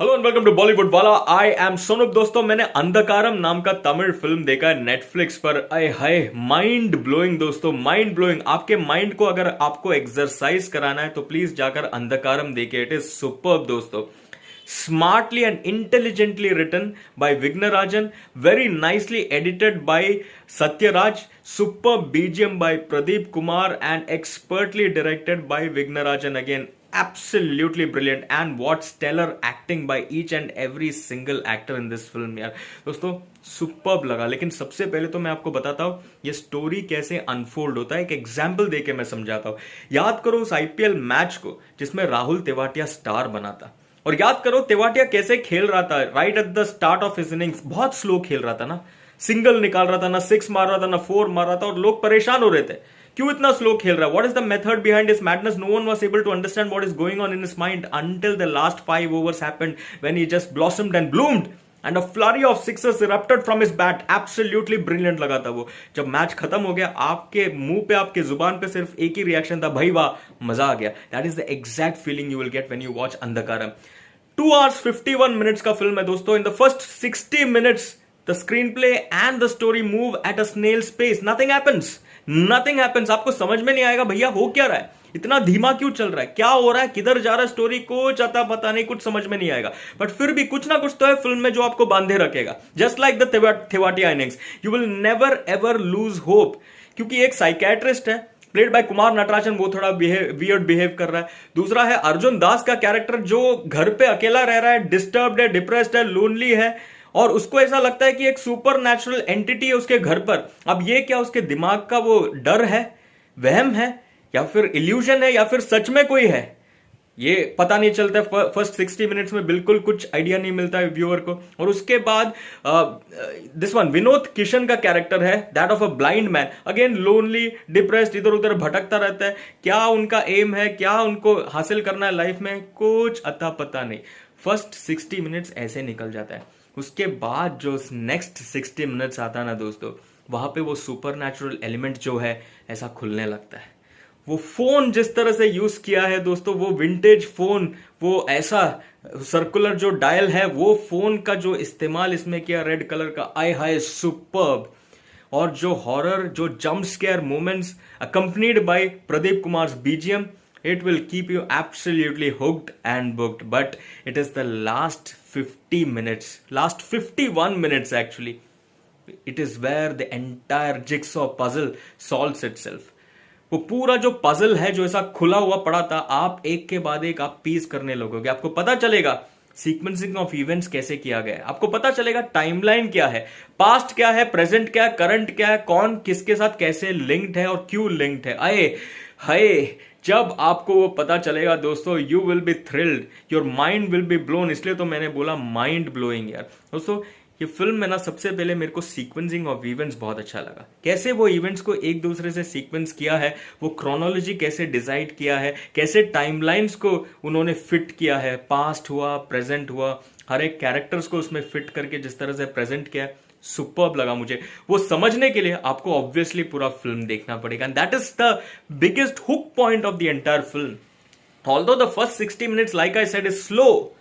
Hello and welcome to Bollywood वाला। I am Sonup. दोस्तों, मैंने अंधकारम नाम का तमिल फिल्म देखा है नेटफ्लिक्स पर। आए हाय, माइंड ब्लोइंग दोस्तों, माइंड ब्लोइंग। आपके माइंड को अगर आपको एक्सरसाइज कराना है तो प्लीज जाकर अंधकारम देखिए। इट इज सुपर्ब दोस्तों। Smartly and intelligently written by Vignarajan, very nicely edited by Satyaraj, superb BGM by Pradeep Kumar, and expertly directed by Vignarajan again. Absolutely brilliant, and what stellar acting by each and every single actor in this film यार दोस्तों, superb लगा। लेकिन सबसे पहले तो मैं आपको बताता हूँ ये स्टोरी कैसे अनफोल्ड होता है। एक एग्जाम्पल देके मैं समझाता हूँ। याद करो उस आईपीएल मैच को जिसमें राहुल तेवाटिया स्टार बना था, और याद करो तेवाटिया कैसे खेल रहा था। Right at the start of his innings बहुत स्लो खेल रहा था ना, सिंगल निकाल रहा था ना, सिक्स मार रहा था ना, फोर मार रहा था, और लोग परेशान हो रहे थे क्यों इतना स्लो खेल रहा है। What is the method behind his madness? No one was able to understand what is going on in his mind until the last 5 overs happened when he just blossomed and bloomed and a flurry of sixes erupted from his bat. Absolutely brilliant लगा था वो। जब match खत्म हो गया, आपके मुंह पे, आपके जुबान पे सिर्फ एक ही रिएक्शन था, भाई वाह, मजा आ गया। That is the exact feeling you will get when you watch Andhakaram. 2 hours 51 minutes का फिल्म है दोस्तों। In the first 60 minutes the screenplay and the story move at a snail pace. Nothing happens, nothing happens. आपको समझ में नहीं आएगा भैया हो क्या रहा है, इतना धीमा क्यों चल रहा है, क्या हो रहा है, किधर जा रहा है स्टोरी, कुछ अता पता नहीं, कुछ समझ में नहीं आएगा। बट फिर भी कुछ ना कुछ तो है फिल्म में जो आपको बांधे रखेगा। Just like the Tewatia innings, you will never ever lose hope. क्योंकि एक साइकेट्रिस्ट है प्लेड बाय कुमार नटराजन, वो थोड़ा वियर्ड बिहेव कर रहा है। दूसरा है अर्जुन दास का कैरेक्टर जो घर पे अकेला रह रहा है, डिस्टर्ब्ड है, डिप्रेस्ड है, लोनली है, और उसको ऐसा लगता है कि एक सुपर नेचुरल एंटिटी है उसके घर पर। अब ये क्या उसके दिमाग का वो डर है, वहम है, या फिर इल्यूजन है, या फिर सच में कोई है, ये पता नहीं चलता। फर्स्ट 60 मिनट्स में बिल्कुल कुछ आइडिया नहीं मिलता है व्यूअर को। और उसके बाद दिस वन विनोद किशन का कैरेक्टर है, that of a blind man, again lonely, depressed, इधर उधर भटकता रहता है। क्या उनका एम है, क्या उनको हासिल करना है लाइफ में, कुछ अता पता नहीं। फर्स्ट 60 मिनट्स ऐसे निकल जाता है। उसके बाद जो नेक्स्ट 60 मिनट्स आता है ना दोस्तों, वहां पे वो सुपर नेचुरल एलिमेंट जो है ऐसा खुलने लगता है। वो फोन जिस तरह से यूज किया है दोस्तों, वो विंटेज फोन, वो ऐसा सर्कुलर जो डायल है, वो फोन का जो इस्तेमाल इसमें किया रेड कलर का, आय हाय सुपर्ब। और जो हॉरर, जो jump scare moments accompanied by Pradeep Kumar BGM, it will keep you absolutely hooked and booked. But it is the last 50 minutes, last 51 minutes actually, it is where the entire jigsaw puzzle solves itself. वो पूरा जो puzzle है जो ऐसा खुला हुआ पड़ा था, आप एक के बाद एक आप पीस करने लगोगे। आपको पता चलेगा सीक्वेंसिंग ऑफ इवेंट्स कैसे किया गया है, आपको पता चलेगा टाइमलाइन क्या है, पास्ट क्या है, प्रेजेंट क्या है, करंट क्या है, कौन किसके साथ कैसे लिंक्ड है और क्यों लिंक्ड है। आए हाय, जब आपको वो पता चलेगा दोस्तों, you will be thrilled, your mind will be blown. इसलिए तो मैंने बोला माइंड ब्लोइंग यार दोस्तों। ये फिल्म में ना सबसे पहले मेरे को सीक्वेंसिंग ऑफ इवेंट्स बहुत अच्छा लगा। कैसे वो इवेंट्स को एक दूसरे से सीक्वेंस किया है, वो क्रोनोलॉजी कैसे डिसाइड किया है, कैसे टाइमलाइंस को उन्होंने फिट किया है, पास्ट हुआ, प्रेजेंट हुआ, हर एक कैरेक्टर्स को उसमें फिट करके जिस तरह से प्रेजेंट किया है, सुपर्ब लगा मुझे। वो समझने के लिए आपको ऑब्वियसली पूरा फिल्म देखना पड़ेगा, and that is the biggest hook point of the entire film. Although the first 60 minutes, like I said, is slow,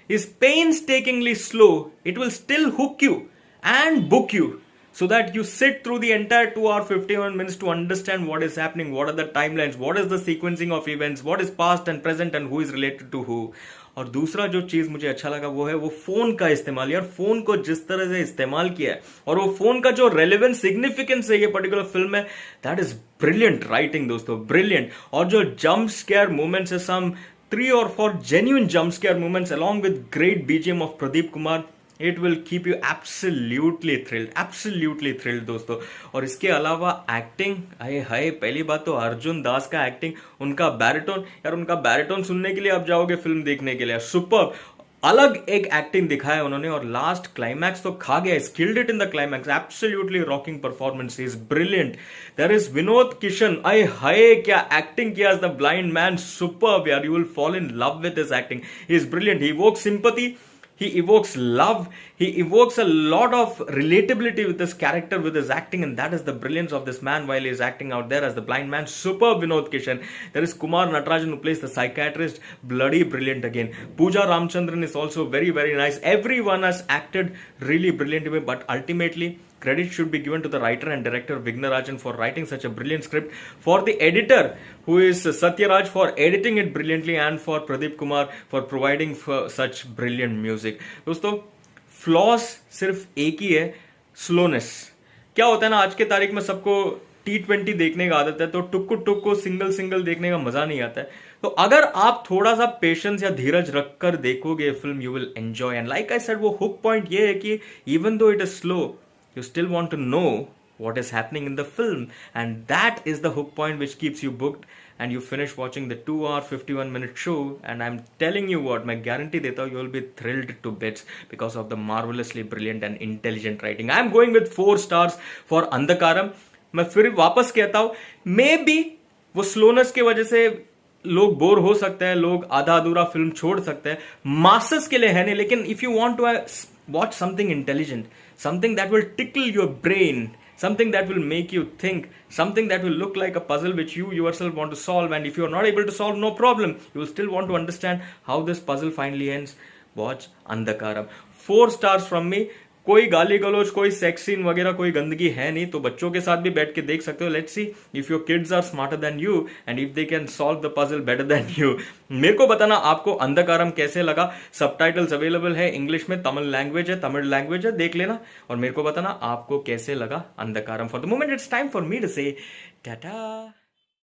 is painstakingly slow, it will still hook you and book you so that you sit through the entire 2 hour 51 minutes to understand what is happening, what are the timelines, what is the sequencing of events, what is past and present and who is related to who. और दूसरा जो चीज मुझे अच्छा लगा वो है वो फोन का इस्तेमाल। यार फोन को जिस तरह से इस्तेमाल किया है और वो फोन का जो रेलेवेंट सिग्निफिकेंस है ये पर्टिकुलर फिल्म में, दैट इज ब्रिलियंट राइटिंग दोस्तों, ब्रिलियंट। और जो जंप स्केयर मोमेंट्स है, सम 3 or 4 genuine jump scare moments along with great BGM of Pradeep Kumar, it will keep you absolutely thrilled दोस्तों। और इसके अलावा एक्टिंग, हाय हाय, पहली बात तो अर्जुन दास का एक्टिंग, उनका बैरिटोन, यार उनका बैरिटोन सुनने के लिए आप जाओगे फिल्म देखने के लिए, सुपर्ब, अलग एक एक्टिंग दिखाया उन्होंने। और लास्ट क्लाइमैक्स तो खा गया, skilled it in the climax, absolutely rocking performance, is brilliant. There is Vinod Kishan, आय हाय क्या एक्टिंग किया as the blind man, superb यार, you will fall in love with his acting, he is brilliant. He woke sympathy He evokes love. He evokes a lot of relatability with his character, with his acting, and that is the brilliance of this man while he is acting out there as the blind man. Superb Vinod Kishan. There is Kumar Natarajan who plays the psychiatrist. Bloody brilliant again. Pooja Ramchandran is also very, very nice. Everyone has acted really brilliantly, but ultimately, credit should be given to the writer and director Vignarajan for writing such a brilliant script, for the editor who is Satyaraj for editing it brilliantly, and for Pradeep Kumar for providing for such brilliant music. दोस्तों floss सिर्फ एक ही है, slowness. क्या होता है ना, आज के तारीख में सबको T20 देखने का आदत है, तो टुक को सिंगल सिंगल देखने का मजा नहीं आता है. तो अगर आप थोड़ा सा पेशेंस या धीरज रखकर देखोगे film, you will enjoy. And like I said, वो हुक पॉइंट ये है कि even though it is slow, you still want to know what is happening in the film, and that is the hook point which keeps you booked, and you finish watching the 2-hour 51-minute show. And I'm telling you what, मैं guarantee देता हूँ, you will be thrilled to bits because of the marvelously brilliant and intelligent writing. I'm going with 4 stars for अंधकारम. मैं फिर वापस कहता हूँ, may be वो slowness की वजह से लोग बोर हो सकते हैं, लोग आधा अधूरा फिल्म छोड़ सकते हैं, मासेस के लिए है नहीं. लेकिन if you want to watch something intelligent, something that will tickle your brain, something that will make you think, something that will look like a puzzle which you yourself want to solve, and if you are not able to solve, no problem, you will still want to understand how this puzzle finally ends, watch Andhakaram. 4 stars from me. कोई गाली गलौज, कोई sex scene वगैरह, कोई गंदगी है नहीं, तो बच्चों के साथ भी बैठ के देख सकते हो. Let's see if your kids are smarter than you and if they can solve the puzzle better than you. मेरे को बताना आपको अंधकारम कैसे लगा. सबटाइटल्स अवेलेबल है इंग्लिश में, तमिल लैंग्वेज है, देख लेना और मेरे को बताना आपको कैसे लगा Andhakaram. For the moment it's time for me to say Tata.